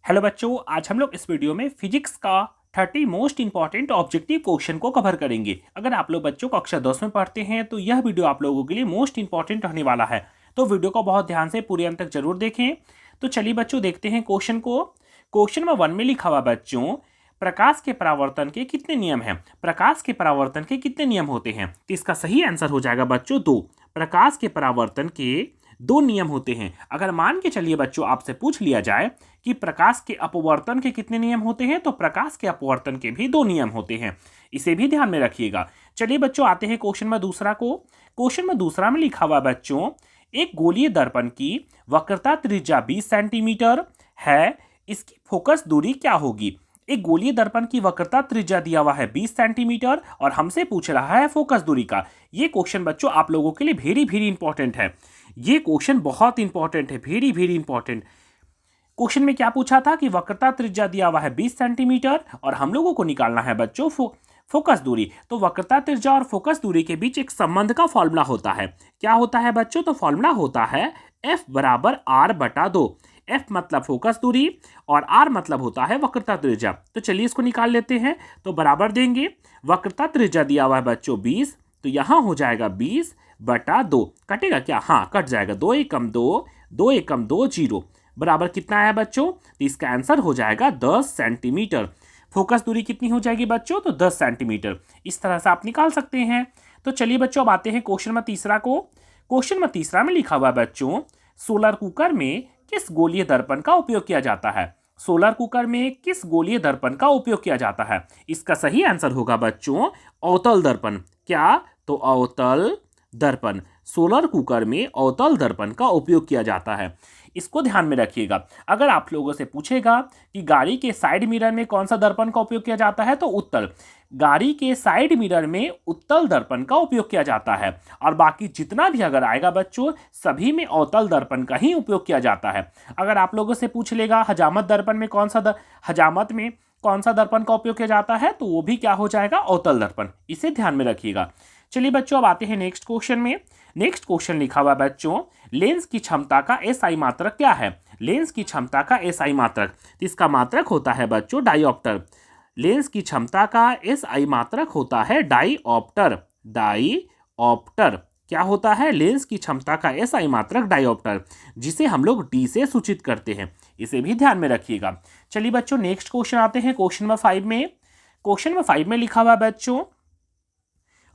Hello बच्चों, आज हम लोग इस वीडियो में फिजिक्स का 30 मोस्ट इंपॉर्टेंट ऑब्जेक्टिव क्वेश्चन को कवर करेंगे। अगर आप लोग बच्चों कक्षा 10 में पढ़ते हैं तो यह वीडियो आप लोगों के लिए मोस्ट इंपॉर्टेंट रहने वाला है। तो वीडियो को बहुत ध्यान से पूरे अंत तक जरूर देखें। तो चलिए बच्चों देखते हैं क्वेश्चन को। क्वेश्चन में 1 में लिखा हुआ बच्चों, प्रकाश के परावर्तन के कितने नियम हैं? प्रकाश के परावर्तन के कितने नियम होते हैं? तो इसका सही आंसर हो जाएगा बच्चों 2। प्रकाश के परावर्तन के 2 नियम होते हैं। अगर मान के चलिए बच्चों आपसे पूछ लिया जाए कि प्रकाश के अपवर्तन के कितने नियम होते हैं, तो प्रकाश के अपवर्तन के भी 2 नियम होते हैं। इसे भी ध्यान में रखिएगा। चलिए बच्चों आते हैं क्वेश्चन में दूसरा को। क्वेश्चन में दूसरा में लिखा हुआ बच्चों, एक गोलीय दर्पण की वक्रता त्रिज्या 20 सेंटीमीटर है, इसकी फोकस दूरी क्या होगी? एक गोलीय दर्पण की वक्रता त्रिज्या दिया हुआ है 20 सेंटीमीटर और हमसे पूछ रहा है फोकस दूरी का। ये क्वेश्चन बच्चों आप लोगों के लिए वेरी वेरी इंपॉर्टेंट है। ये क्वेश्चन बहुत इंपॉर्टेंट है, वेरी वेरी इंपॉर्टेंट। क्वेश्चन में क्या पूछा था कि वक्रता त्रिज्या दिया हुआ है 20 सेंटीमीटर और हम लोगों को निकालना है बच्चों फोकस दूरी। तो वक्रता त्रिज्या और फोकस दूरी के बीच एक संबंध का फॉर्मूला होता है। क्या होता है बच्चों? तो फॉर्मूला होता है F बराबर R/2। F मतलब फोकस दूरी और R मतलब होता है वक्रता त्रिज्या। तो चलिए इसको निकाल लेते हैं। तो बराबर देंगे, वक्रता त्रिज्या दिया हुआ है बच्चों 20, तो यहां हो जाएगा 20/2। कटेगा क्या? हाँ कट जाएगा। 2 एकम 2, 2 एकम 2 0 बराबर कितना आया बच्चों? तो इसका आंसर हो जाएगा 10 सेंटीमीटर। फोकस दूरी कितनी हो जाएगी बच्चों? तो 10 सेंटीमीटर। इस तरह से आप निकाल सकते हैं। तो चलिए बच्चों अब आते हैं क्वेश्चन में तीसरा को। क्वेश्चन में तीसरा में लिखा हुआ बच्चों, सोलर कुकर में किस गोलीय दर्पण का उपयोग किया जाता है? सोलर कुकर में किस गोलीय दर्पण का उपयोग किया जाता है? इसका सही आंसर होगा बच्चों अवतल दर्पण। क्या? तो अवतल दर्पण। सोलर कुकर में अवतल दर्पण का उपयोग किया जाता है। इसको ध्यान में रखिएगा। अगर आप लोगों से पूछेगा कि गाड़ी के साइड मिरर में कौन सा दर्पण का उपयोग किया जाता है, तो उत्तल। गाड़ी के साइड मिरर में उत्तल दर्पण का उपयोग किया जाता है। और बाकी जितना भी अगर आएगा बच्चों, सभी में अवतल दर्पण का ही उपयोग किया जाता है। अगर आप लोगों से पूछ लेगा हजामत दर्पण में हजामत में कौन सा दर्पण का उपयोग किया जाता है, तो वो भी क्या हो जाएगा? अवतल दर्पण। इसे ध्यान में रखिएगा। चलिए बच्चों अब आते हैं नेक्स्ट क्वेश्चन में। नेक्स्ट क्वेश्चन लिखा हुआ बच्चों, लेंस की क्षमता का एसआई मात्रक क्या है? लेंस की क्षमता का एसआई मात्रक, तो इसका मात्रक होता है बच्चों डाईऑप्टर। लेंस की क्षमता का एसआई मात्रक होता है डाईऑप्टर। डाईऑप्टर क्या होता है? लेंस की क्षमता का एसआई मात्रक डाईऑप्टर, जिसे हम लोग डी से सूचित करते हैं। इसे भी ध्यान में रखिएगा। चलिए बच्चों नेक्स्ट क्वेश्चन आते हैं क्वेश्चन नंबर 5 में। क्वेश्चन नंबर 5 में लिखा हुआ बच्चों,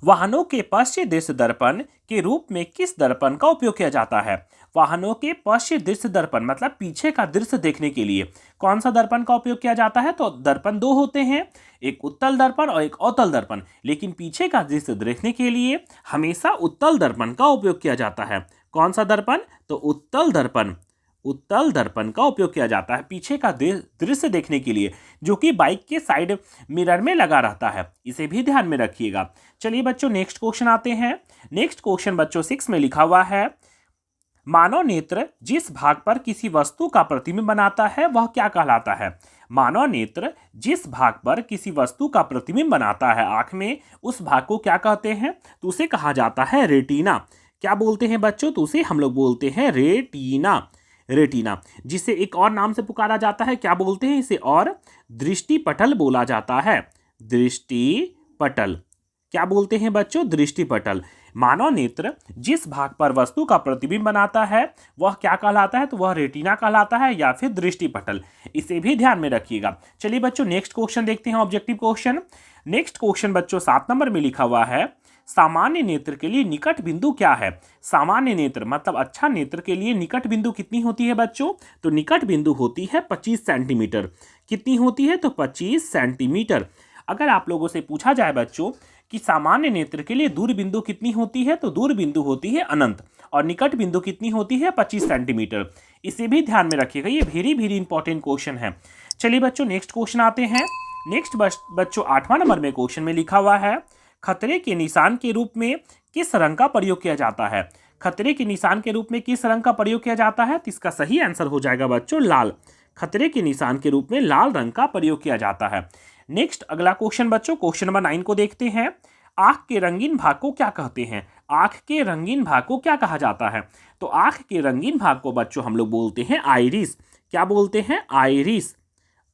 वाहनों के पश्चिम दृश्य दर्पण के रूप में किस दर्पण का उपयोग किया जाता है? वाहनों के पश्चिम दृश्य दर्पण मतलब पीछे का दृश्य देखने के लिए कौन सा दर्पण का उपयोग किया जाता है? तो दर्पण 2 होते हैं, एक उत्तल दर्पण और एक अवतल दर्पण। लेकिन पीछे का दृश्य देखने के लिए हमेशा उत्तल दर्पण का उपयोग किया जाता है। कौन सा दर्पण? तो उत्तल दर्पण। उत्तल दर्पण का उपयोग किया जाता है पीछे का दृश्य देखने के लिए, जो कि बाइक के साइड मिरर में लगा रहता है। इसे भी ध्यान में रखिएगा। चलिए बच्चों नेक्स्ट क्वेश्चन आते हैं। नेक्स्ट क्वेश्चन बच्चों 6 में लिखा हुआ है, मानव नेत्र जिस भाग पर किसी वस्तु का प्रतिबिंब बनाता है वह क्या कहलाता है? मानव नेत्र जिस भाग पर किसी वस्तु का प्रतिबिंब बनाता है आंख में, उस भाग को क्या कहते हैं? तो उसे कहा जाता है रेटिना। क्या बोलते हैं बच्चों? तो उसे हम लोग बोलते हैं रेटिना। रेटिना, जिसे एक और नाम से पुकारा जाता है, क्या बोलते हैं इसे? और दृष्टिपटल बोला जाता है। दृष्टिपटल। क्या बोलते हैं बच्चों? दृष्टिपटल। मानव नेत्र जिस भाग पर वस्तु का प्रतिबिंब बनाता है वह क्या कहलाता है? तो वह रेटिना कहलाता है या फिर दृष्टिपटल। इसे भी ध्यान में रखिएगा। चलिए बच्चों नेक्स्ट क्वेश्चन देखते हैं, ऑब्जेक्टिव क्वेश्चन। नेक्स्ट क्वेश्चन बच्चों 7 नंबर में लिखा हुआ है, सामान्य नेत्र के लिए निकट बिंदु क्या है? सामान्य नेत्र मतलब अच्छा नेत्र के लिए निकट बिंदु कितनी होती है बच्चों? तो निकट बिंदु होती है 25 सेंटीमीटर। कितनी होती है? तो 25 सेंटीमीटर। अगर आप लोगों से पूछा जाए बच्चों कि सामान्य नेत्र के लिए दूर बिंदु कितनी होती है, तो दूर बिंदु होती है अनंत और निकट बिंदु कितनी होती है? 25 सेंटीमीटर। इसे भी ध्यान में रखिएगा, ये वेरी वेरी इंपॉर्टेंट क्वेश्चन है। चलिए बच्चों नेक्स्ट क्वेश्चन आते हैं। नेक्स्ट बच्चों 8वां नंबर में क्वेश्चन में लिखा हुआ है, खतरे के निशान के रूप में किस रंग का प्रयोग किया जाता है? खतरे के निशान के रूप में किस रंग का प्रयोग किया जाता है? तो इसका सही आंसर हो जाएगा बच्चों लाल। खतरे के निशान के रूप में लाल रंग का प्रयोग किया जाता है। नेक्स्ट अगला क्वेश्चन बच्चों क्वेश्चन नंबर 9 को देखते हैं। आंख के रंगीन भाग को क्या कहते हैं? आंख के रंगीन भाग को क्या कहा जाता है? तो आंख के रंगीन भाग को बच्चों हम लोग बोलते हैं आइरिस। क्या बोलते हैं? आइरिस।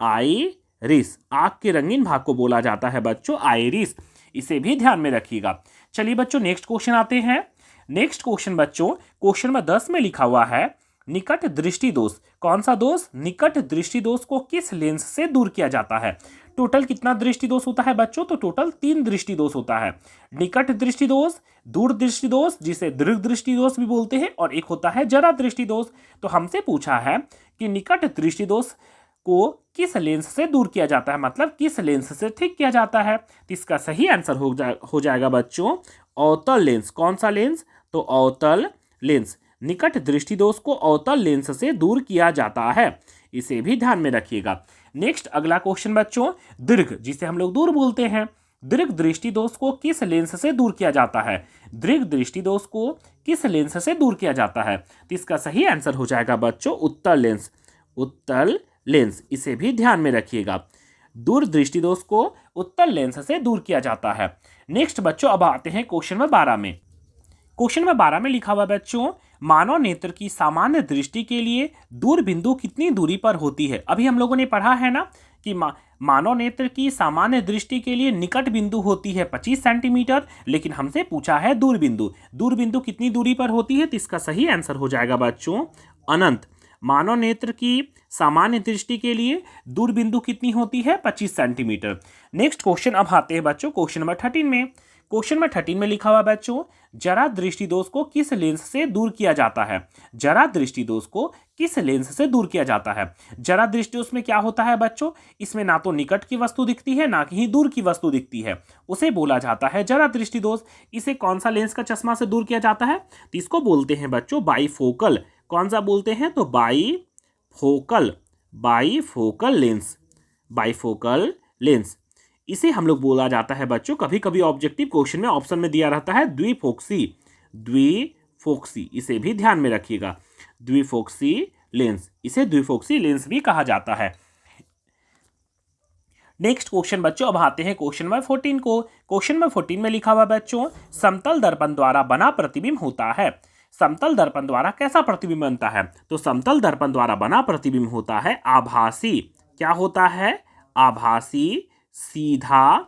आइरिस, आँख के रंगीन भाग को बोला जाता है बच्चों आइरिस। इसे भी ध्यान में रखिएगा। चलिए बच्चों नेक्स्ट क्वेश्चन आते हैं। नेक्स्ट क्वेश्चन बच्चों क्वेश्चन नंबर 10 में लिखा हुआ है निकट दृष्टि दोष। कौन सा दोष? निकट दृष्टि दोष को किस लेंस से दूर किया जाता है? टोटल कितना दृष्टि दोष होता है बच्चों? तो टोटल 3 दृष्टि दोष होता है। निकट दृष्टि दोष, दूर दृष्टि दोष जिसे दीर्घ दृष्टि दोष भी बोलते हैं, और एक होता है जरा दृष्टि दोष। तो हमसे पूछा है कि निकट दृष्टि दोष को किस लेंस से दूर किया जाता है, मतलब किस लेंस से ठीक किया जाता है। तो इसका सही आंसर हो जाएगा बच्चों अवतल लेंस। कौन सा लेंस? तो अवतल लेंस। निकट दृष्टि दोष को अवतल लेंस से दूर किया जाता है, इसे भी ध्यान में रखिएगा। नेक्स्ट अगला क्वेश्चन बच्चों दीर्घ, जिसे हम लोग दूर बोलते हैं, दीर्घ दृष्टि दोष को किस लेंस से दूर किया जाता है? दीर्घ दृष्टि दोष को किस लेंस से दूर किया जाता है? तो इसका सही आंसर हो जाएगा बच्चों उत्तल लेंस। उत्तल लेंस, इसे भी ध्यान में रखिएगा। दूर दृष्टि दोष को उत्तल लेंस से दूर किया जाता है। नेक्स्ट बच्चों अब आते हैं क्वेश्चन नंबर 12 में। क्वेश्चन नंबर 12 में लिखा हुआ बच्चों मानव नेत्र की सामान्य दृष्टि के लिए दूर बिंदु कितनी दूरी पर होती है? अभी हम लोगों ने पढ़ा है ना कि मानव नेत्र की सामान्य दृष्टि के लिए निकट बिंदु होती है 25 सेंटीमीटर, लेकिन हमसे पूछा है दूर बिंदु। दूर बिंदु कितनी दूरी पर होती है? तो इसका सही आंसर हो जाएगा बच्चों अनंत। मानव नेत्र की सामान्य दृष्टि के लिए दूर बिंदु कितनी होती है? 25 सेंटीमीटर। नेक्स्ट क्वेश्चन अब आते हैं बच्चों क्वेश्चन नंबर 13 में। क्वेश्चन नंबर 13 में लिखा हुआ बच्चों जरा दृष्टि दोष को किस लेंस से दूर किया जाता है? जरा दृष्टि दोष को किस लेंस से दूर किया जाता है? जरा दृष्टि दोष में क्या होता है बच्चों? इसमें ना तो निकट की वस्तु दिखती है, ना कहीं दूर की वस्तु दिखती है, उसे बोला जाता है जरा दृष्टि दोष। इसे कौन सा लेंस का चश्मा से दूर किया जाता है? तो इसको बोलते हैं बच्चों बाईफोकल। कौन सा बोलते हैं? तो bifocal. Bifocal lens. Bifocal lens, इसे हम लोग बोला जाता है बच्चों, कभी कभी ऑब्जेक्टिव क्वेश्चन में ऑप्शन में दिया रहता है द्विफोक्सी। द्विफोक्सी, इसे भी ध्यान में रखिएगा। द्विफोक्सी लेंस, इसे द्विफोक्सी लेंस भी कहा जाता है। नेक्स्ट क्वेश्चन बच्चों अब आते हैं क्वेश्चन नंबर 14 को। क्वेश्चन नंबर 14 में लिखा हुआ बच्चों समतल दर्पण द्वारा बना प्रतिबिंब होता है। समतल दर्पण द्वारा कैसा प्रतिबिंब बनता है? तो समतल दर्पण द्वारा बना प्रतिबिंब होता है आभासी। क्या होता है? आभासी, सीधा,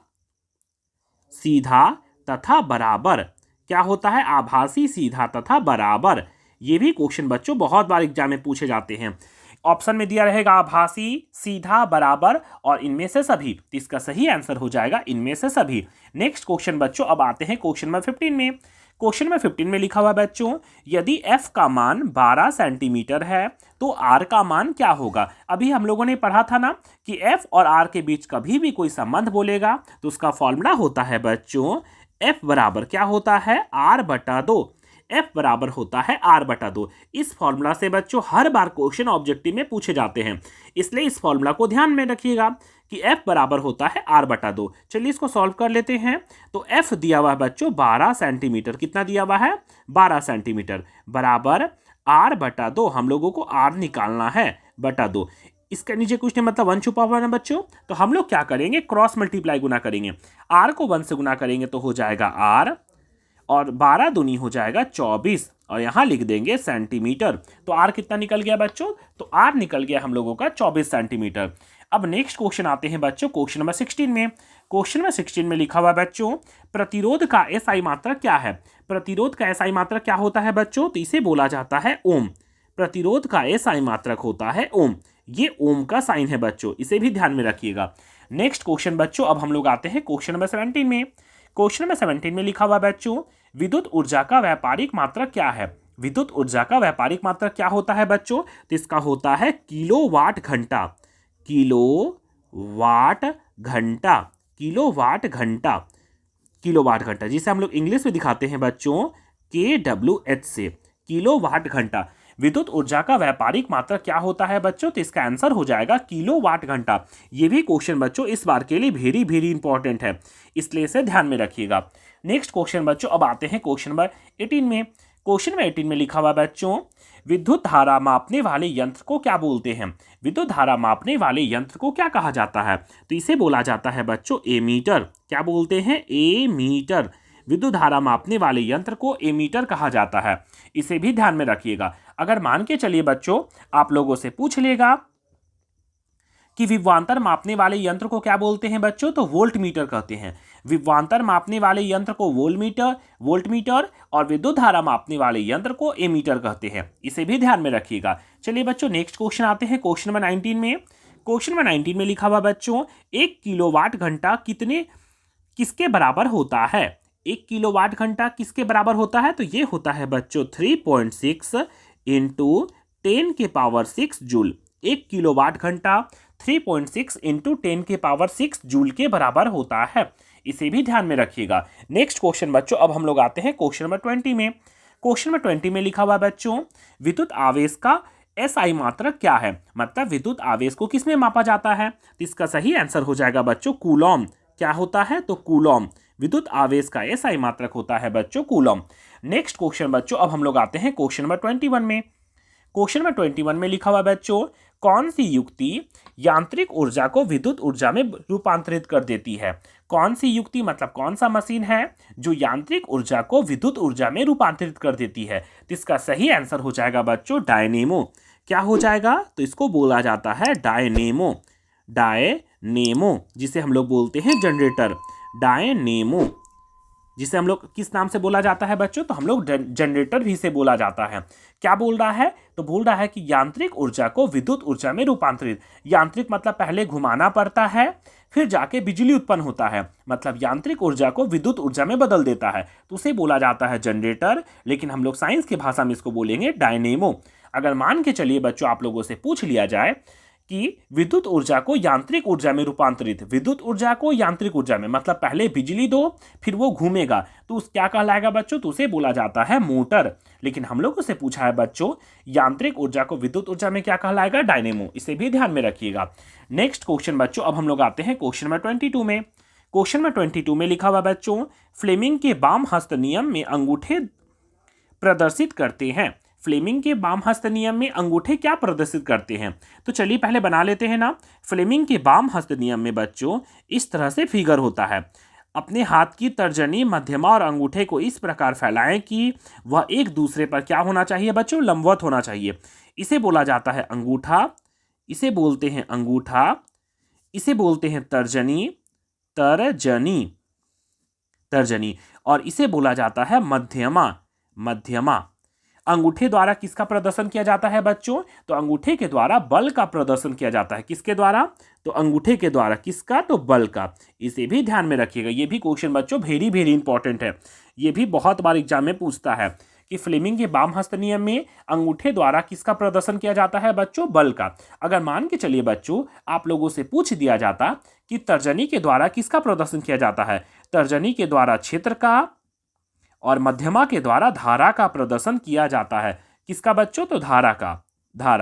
सीधा तथा बराबर। क्या होता है? आभासी, सीधा तथा बराबर। ये भी क्वेश्चन बच्चों बहुत बार एग्जाम में पूछे जाते हैं। ऑप्शन में दिया रहेगा आभासी, सीधा, बराबर और इनमें से सभी। तो इसका सही आंसर हो जाएगा इनमें से सभी। नेक्स्ट क्वेश्चन बच्चों अब आते हैं क्वेश्चन नंबर 15 में। क्वेश्चन नंबर 15 में लिखा हुआ बच्चों यदि f का मान 12 सेंटीमीटर है तो r का मान क्या होगा? अभी हम लोगों ने पढ़ा था ना कि f और r के बीच कभी भी कोई संबंध बोलेगा तो उसका फॉर्मूला होता है बच्चों f बराबर क्या होता है? r/2। f बराबर होता है r/2। इस फॉर्मूला से बच्चों हर बार क्वेश्चन ऑब्जेक्टिव में पूछे जाते हैं, इसलिए इस फॉर्मूला को ध्यान में रखिएगा कि f बराबर होता है r/2। चलिए इसको सॉल्व कर लेते हैं। तो f दिया हुआ है बच्चों 12 सेंटीमीटर। कितना दिया हुआ है? 12 सेंटीमीटर बराबर r/2। हम लोगों को r निकालना है /2। इसके नीचे कुछ नहीं मतलब 1 छुपा हुआ है बच्चों। तो हम लोग क्या करेंगे? क्रॉस मल्टीप्लाई गुना करेंगे। r को 1 से गुना करेंगे तो हो जाएगा r, और 12 दूनी हो जाएगा 24, और यहाँ लिख देंगे सेंटीमीटर। तो r कितना निकल गया बच्चों? तो r निकल गया हम लोगों का 24 सेंटीमीटर। अब नेक्स्ट क्वेश्चन आते हैं बच्चों क्वेश्चन नंबर 16 में। क्वेश्चन नंबर 16 में लिखा हुआ बच्चों प्रतिरोध का एसआई मात्रक क्या है? प्रतिरोध का एसआई मात्रक क्या होता है बच्चों? तो इसे बोला जाता है ओम। प्रतिरोध का एसआई मात्रक होता है ओम। ये ओम का साइन है बच्चों, इसे भी ध्यान में रखिएगा। नेक्स्ट क्वेश्चन बच्चों अब हम लोग आते हैं क्वेश्चन नंबर 17 में। क्वेश्चन नंबर 17 में लिखा हुआ बच्चों विद्युत ऊर्जा का व्यापारिक मात्रक क्या है? विद्युत ऊर्जा का व्यापारिक मात्रक क्या होता है बच्चों? तो इसका होता है किलोवाट घंटा। किलोवाट घंटा। किलोवाट घंटा। किलोवाट घंटा जिसे हम लोग इंग्लिश में दिखाते हैं बच्चों kWh से। किलोवाट घंटा विद्युत ऊर्जा का व्यापारिक मात्रक क्या होता है बच्चों? तो इसका आंसर हो जाएगा किलोवाट घंटा। ये भी क्वेश्चन बच्चों इस बार के लिए वेरी वेरी इंपॉर्टेंट है, इसलिए इसे ध्यान में रखिएगा। नेक्स्ट क्वेश्चन बच्चों अब आते हैं क्वेश्चन नंबर 18 में। क्वेश्चन नंबर 18 में लिखा हुआ बच्चों विद्युत धारा मापने वाले यंत्र को क्या बोलते हैं? विद्युत धारा मापने वाले यंत्र को क्या कहा जाता है? तो इसे बोला जाता है बच्चों एमीटर। क्या बोलते हैं? एमीटर। विद्युत धारा मापने वाले यंत्र को एमीटर कहा जाता है, इसे भी ध्यान में रखिएगा। अगर मान के चलिए बच्चों आप लोगों से पूछ लेगा कि विभवांतर मापने वाले यंत्र को क्या बोलते हैं बच्चों, तो वोल्ट मीटर कहते हैं। विभवांतर मापने वाले यंत्र को वोल्ट मीटर और विद्युत धारा मापने वाले यंत्र को एमीटर कहते हैं। इसे भी ध्यान में रखिएगा। चलिए बच्चों नेक्स्ट क्वेश्चन आते हैं क्वेश्चन नंबर 19 में। क्वेश्चन नंबर 19 में लिखा हुआ बच्चों 1 किलोवाट घंटा किसके बराबर होता है। 1 किलोवाट घंटा किसके बराबर होता है, तो ये होता है बच्चों 3.6 इंटू 10 के पावर 6 जूल। 1 किलोवाट घंटा 3.6 इंटू 10 के पावर 6 जूल के बराबर होता है। इसे भी ध्यान में रखिएगा। नेक्स्ट क्वेश्चन बच्चों अब हम लोग आते हैं क्वेश्चन नंबर 20 में। क्वेश्चन नंबर 20 में लिखा हुआ बच्चों विद्युत आवेश का एसआई मात्रक क्या है, मतलब विद्युत आवेश को किसमें मापा जाता है। तो इसका सही आंसर हो जाएगा बच्चों कूलॉम। क्या होता है, तो कूलॉम। विद्युत आवेश का एसआई मात्रक होता है बच्चों कूलॉम। नेक्स्ट क्वेश्चन बच्चों अब हम लोग आते हैं क्वेश्चन नंबर 21 में। क्वेश्चन नंबर 21 में लिखा हुआ बच्चों कौन सी युक्ति यांत्रिक ऊर्जा को विद्युत ऊर्जा में रूपांतरित कर देती है। कौन सी युक्ति मतलब कौन सा मशीन है जो यांत्रिक ऊर्जा को विद्युत ऊर्जा में रूपांतरित कर देती है। तो इसका सही आंसर हो जाएगा बच्चों डायनेमो। क्या हो जाएगा, तो इसको बोला जाता है डायनेमो। डायनेमो जिसे हम लोग बोलते हैं जनरेटर। डायनेमो जिसे हम लोग किस नाम से बोला जाता है बच्चों, तो हम लोग जनरेटर भी से बोला जाता है। क्या बोल रहा है, तो बोल रहा है कि यांत्रिक ऊर्जा को विद्युत ऊर्जा में रूपांतरित। यांत्रिक मतलब पहले घुमाना पड़ता है फिर जाके बिजली उत्पन्न होता है, मतलब यांत्रिक ऊर्जा को विद्युत ऊर्जा में बदल देता है, तो उसे बोला जाता है जनरेटर। लेकिन हम लोग साइंस की भाषा में इसको बोलेंगे डायनेमो। अगर मान के चलिए बच्चों आप लोगों से पूछ लिया जाए कि विद्युत ऊर्जा को यांत्रिक ऊर्जा में रूपांतरित, विद्युत ऊर्जा को यांत्रिक ऊर्जा में मतलब पहले बिजली दो फिर वो घूमेगा, तो उस क्या कहलाएगा बच्चों, तो उसे बोला जाता है मोटर। लेकिन हम लोगों से पूछा है बच्चों यांत्रिक ऊर्जा को विद्युत ऊर्जा में क्या कहलाएगा, डायनेमो। इसे भी ध्यान में रखिएगा। नेक्स्ट क्वेश्चन बच्चों अब हम लोग आते हैं क्वेश्चन नंबर 22 में। क्वेश्चन नंबर 22 में लिखा हुआ बच्चों फ्लेमिंग के वाम हस्त नियम में अंगूठे प्रदर्शित करते हैं। फ्लेमिंग के वाम हस्त नियम में अंगूठे क्या प्रदर्शित करते हैं, तो चलिए पहले बना लेते हैं ना। फ्लेमिंग के वाम हस्त नियम में बच्चों इस तरह से फिगर होता है। अपने हाथ की तर्जनी मध्यमा और अंगूठे को इस प्रकार फैलाएं कि वह एक दूसरे पर क्या होना चाहिए बच्चों, लंबवत होना चाहिए। इसे बोला जाता है अंगूठा, इसे बोलते हैं अंगूठा, इसे बोलते हैं तर्जनी, तर्जनी, और इसे बोला जाता है मध्यमा। अंगूठे द्वारा किसका प्रदर्शन किया जाता है बच्चों, तो अंगूठे के द्वारा बल का प्रदर्शन किया जाता है। किसके द्वारा, तो अंगूठे के द्वारा। किसका, तो बल का। इसे भी ध्यान में रखिएगा। ये भी क्वेश्चन बच्चों वेरी इंपॉर्टेंट है। ये भी बहुत बार एग्जाम में पूछता है कि फ्लेमिंग के वाम हस्त नियम में अंगूठे द्वारा किसका प्रदर्शन किया जाता है बच्चों, बल का। अगर मान के चलिए बच्चों आप लोगों से पूछ दिया जाता कि तर्जनी के द्वारा किसका प्रदर्शन किया जाता है, तर्जनी के द्वारा क्षेत्र का और मध्यमा के द्वारा धारा का प्रदर्शन किया जाता है। किसका बच्चों, तो धारा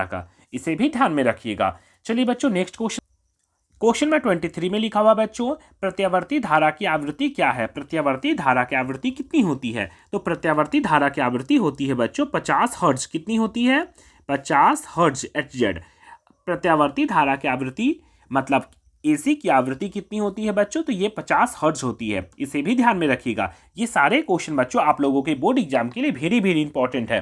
का। इसे भी ध्यान में रखिएगा। चलिए बच्चों नेक्स्ट क्वेश्चन में 23 में लिखा हुआ बच्चों प्रत्यावर्ती धारा की आवृत्ति क्या है। प्रत्यावर्ती धारा की आवृत्ति कितनी होती है, तो प्रत्यावर्ती धारा की आवृत्ति होती है बच्चों 50 हर्ट्ज। कितनी होती है, 50 हर्ट्ज HZ। प्रत्यावर्ती धारा की आवृत्ति मतलब एसी की आवृत्ति कितनी होती है बच्चों, तो ये 50 हर्ट्ज होती है। इसे भी ध्यान में रखिएगा। ये सारे क्वेश्चन बच्चों आप लोगों के बोर्ड एग्जाम के लिए वेरी इंपॉर्टेंट है।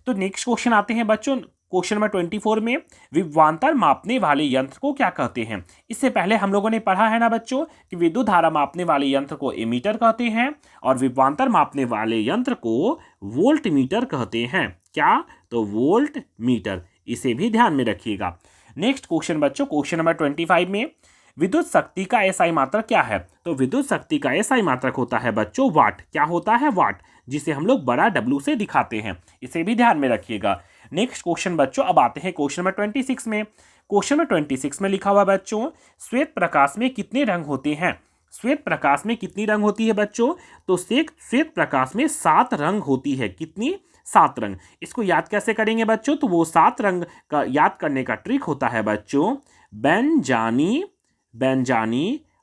तो नेक्स्ट क्वेश्चन आते हैं बच्चों क्वेश्चन नंबर 24 में विभवांतर मापने वाले यंत्र को क्या कहते हैं। इससे पहले हम लोगों ने पढ़ा है ना बच्चों कि विद्युत धारा मापने वाले यंत्र को एमीटर कहते हैं और विभवांतर मापने वाले यंत्र को वोल्ट मीटर कहते हैं। क्या, तो वोल्ट मीटर। इसे भी ध्यान में रखिएगा। नेक्स्ट क्वेश्चन बच्चों क्वेश्चन नंबर 25 में विद्युत शक्ति का एसआई मात्रक क्या है, तो विद्युत शक्ति का एसआई मात्रक होता है बच्चों वाट। क्या होता है, वाट, जिसे हम लोग बड़ा W से दिखाते हैं। इसे भी ध्यान में रखिएगा। नेक्स्ट क्वेश्चन बच्चों अब आते हैं क्वेश्चन नंबर 26 में। क्वेश्चन नंबर 26 में लिखा हुआ बच्चों श्वेत प्रकाश में कितने रंग होते हैं। श्वेत प्रकाश में कितनी रंग होती है बच्चों, तो श्वेत प्रकाश में 7 रंग होती है। कितनी, 7 रंग। इसको याद कैसे करेंगे बच्चों, तो वो 7 रंग का याद करने का ट्रिक होता है बच्चों बैंजानी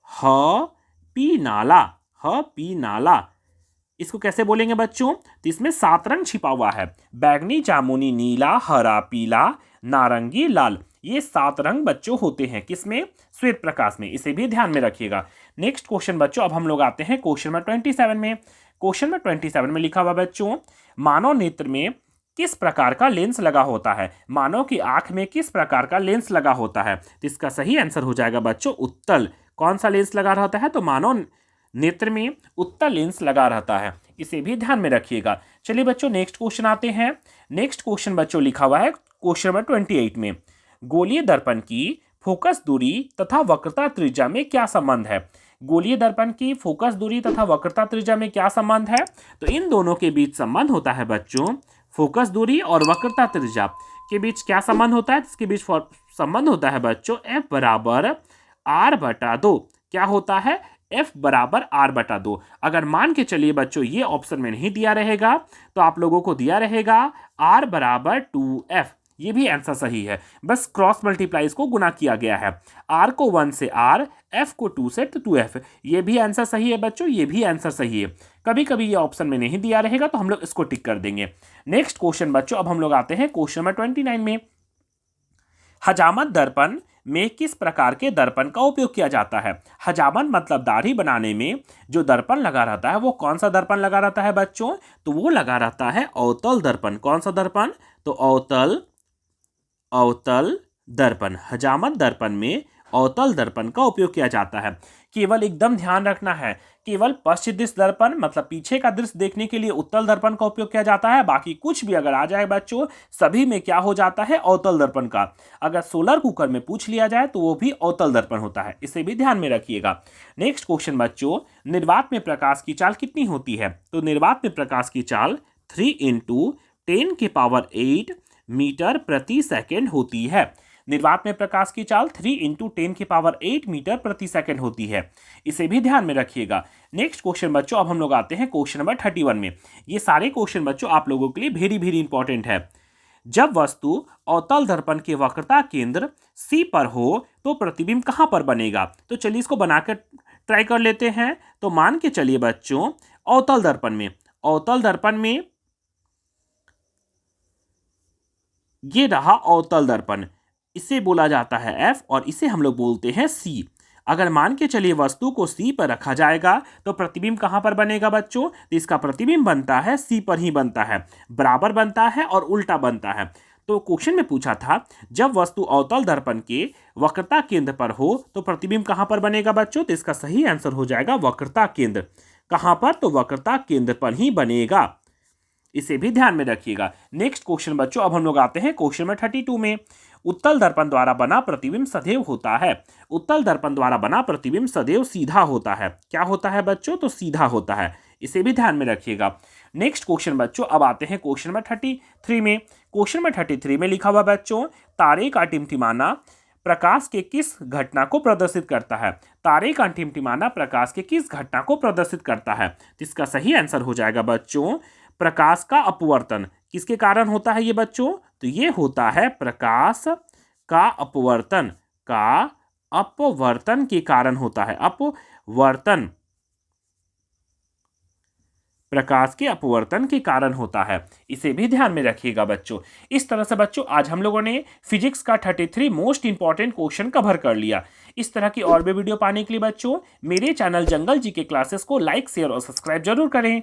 ह पी नाला। इसको कैसे बोलेंगे बच्चों, तो इसमें 7 रंग छिपा हुआ है। बैगनी, जामुनी, नीला, हरा, पीला, नारंगी, लाल। ये 7 रंग बच्चों होते हैं किसमें, श्वेत प्रकाश में। इसे भी ध्यान में रखिएगा। नेक्स्ट क्वेश्चन बच्चों अब हम लोग आते हैं क्वेश्चन नंबर 27 में। क्वेश्चन नंबर 27 में लिखा हुआ बच्चों मानव नेत्र में किस प्रकार का लेंस लगा होता है? मानव की आंख में किस प्रकार का लेंस लगा होता है? तो इसका सही आंसर हो जाएगा बच्चों उत्तल। कौन सा लेंस लगा रहता है? तो मानव नेत्र में उत्तल लेंस लगा रहता है, इसे भी ध्यान में रखिएगा। चलिए बच्चों नेक्स्ट क्वेश्चन आते हैं। नेक्स्ट क्वेश्चन बच्चों लिखा हुआ है क्वेश्चन नंबर 28 में, गोलीय दर्पण की फोकस दूरी तथा वक्रता त्रिज्या में क्या संबंध है? गोलीय दर्पण की फोकस दूरी तथा वक्रता त्रिज्या में क्या संबंध है? तो इन दोनों के बीच संबंध होता है बच्चों, फोकस दूरी और वक्रता त्रिज्या के बीच क्या संबंध होता है? इसके बीच संबंध होता है बच्चों F बराबर R/2। क्या होता है? F बराबर R/2। अगर मान के चलिए बच्चों ये ऑप्शन में नहीं दिया रहेगा तो आप लोगों को दिया रहेगा R बराबर 2F। ये भी आंसर सही है, बस क्रॉस मल्टीप्लाई को गुना किया गया है। R को 1 से R, F को 2 से 2F। ये भी आंसर सही है बच्चों, ये भी आंसर सही है। कभी कभी ये ऑप्शन में नहीं दिया रहेगा तो हम लोग इसको टिक कर देंगे। नेक्स्ट क्वेश्चन बच्चों, अब हम लोग आते हैं क्वेश्चन नंबर 29 में। हजामत दर्पण में किस प्रकार के दर्पण का उपयोग किया जाता है? हजामत मतलब दाढ़ी बनाने में जो दर्पण लगा रहता है वो कौन सा दर्पण लगा रहता है बच्चों? तो वो लगा रहता है अवतल दर्पण। कौन सा दर्पण? तो अवतल दर्पण। हजामत दर्पण में अवतल दर्पण का उपयोग किया जाता है। केवल एकदम ध्यान रखना है, केवल पश्चिम दृश्य दर्पण मतलब पीछे का दृश्य देखने के लिए उत्तल दर्पण का उपयोग किया जाता है। बाकी कुछ भी अगर आ जाए बच्चों, सभी में क्या हो जाता है? अवतल दर्पण का। अगर सोलर कुकर में पूछ लिया जाए तो वो भी अवतल दर्पण होता है, इसे भी ध्यान में रखिएगा। नेक्स्ट क्वेश्चन बच्चों, निर्वात में प्रकाश की चाल कितनी होती है? तो निर्वात में प्रकाश की चाल 3 × 10⁸ मीटर प्रति सेकेंड होती है। निर्वात में प्रकाश की चाल 3 × 10⁸ मीटर प्रति सेकेंड होती है, इसे भी ध्यान में रखिएगा। नेक्स्ट क्वेश्चन बच्चों, अब हम लोग आते हैं क्वेश्चन नंबर 31 में। ये सारे क्वेश्चन बच्चों आप लोगों के लिए वेरी वेरी इंपॉर्टेंट है। जब वस्तु अवतल दर्पण के वक्रता केंद्र C पर हो तो प्रतिबिंब कहां पर बनेगा? तो चलिए इसको बनाकर ट्राई कर लेते हैं। तो मान के चलिए बच्चों अवतल दर्पण में ये रहा अवतल दर्पण, इसे बोला जाता है F और इसे हम लोग बोलते हैं C। अगर मान के चलिए वस्तु को C पर रखा जाएगा तो प्रतिबिंब कहां पर बनेगा बच्चों? तो इसका प्रतिबिंब बनता है C पर ही बनता है, बराबर बनता है और उल्टा बनता है। तो क्वेश्चन में पूछा था जब वस्तु अवतल दर्पण के वक्रता केंद्र पर हो तो प्रतिबिंब कहां पर बनेगा बच्चों? तो इसका सही आंसर हो जाएगा वक्रता केंद्र। कहां पर? तो वक्रता केंद्र पर ही बनेगा, इसे भी ध्यान में रखिएगा। नेक्स्ट क्वेश्चन बच्चों, अब हम लोग आते हैं क्वेश्चन नंबर 32 में। उत्तल दर्पण द्वारा बना प्रतिबिंब सदैव होता है। उत्तल दर्पण द्वारा बना प्रतिबिंब सदैव सीधा होता है। क्या होता है बच्चों? तो सीधा होता है, इसे भी ध्यान में रखिएगा। नेक्स्ट क्वेश्चन बच्चों, अब आते हैं क्वेश्चन नंबर 33 में। क्वेश्चन नंबर 33 में लिखा हुआ बच्चों, तारे का टिमटिमाना प्रकाश के किस घटना को प्रदर्शित करता है? तारे का टिमटिमाना प्रकाश के किस घटना को प्रदर्शित करता है? तो इसका सही आंसर हो जाएगा बच्चों प्रकाश का अपवर्तन। किसके कारण होता है ये बच्चों? तो ये होता है प्रकाश का अपवर्तन के कारण होता है। अपवर्तन प्रकाश के अपवर्तन के कारण होता है, इसे भी ध्यान में रखिएगा बच्चों। इस तरह से बच्चों आज हम लोगों ने फिजिक्स का 33 मोस्ट इंपॉर्टेंट क्वेश्चन कवर कर लिया। इस तरह की और भी वीडियो पाने के लिए बच्चों मेरे चैनल जंगल जी के क्लासेस को लाइक, शेयर और सब्सक्राइब जरूर करें।